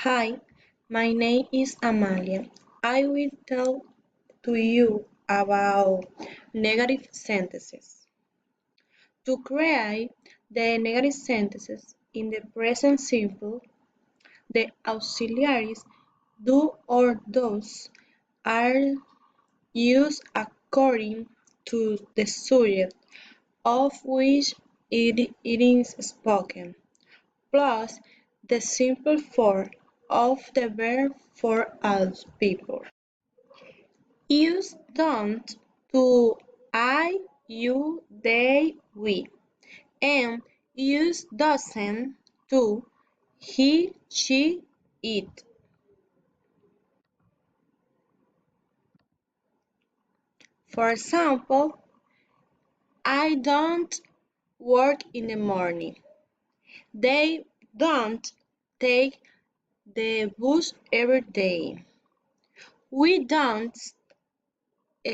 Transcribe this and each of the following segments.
Hi, my name is Amalia. I will tell to you about negative sentences. To create the negative sentences in the present simple, the auxiliaries do or does are used according to the subject of which it is spoken, plus the simple form of the verb for all people. Use don't to I, you, they, we, and use doesn't to he, she, it. For example, I don't work in the morning. They don't take the bus every day. We don't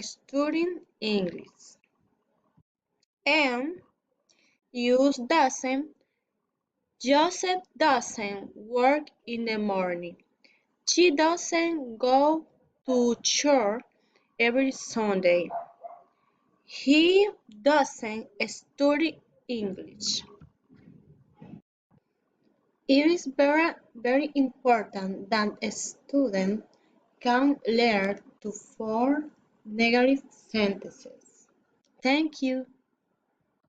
study English. And use doesn't. Joseph doesn't work in the morning. She doesn't go to church every Sunday. He doesn't study English. It is very important that a student can learn to form negative sentences. Thank you.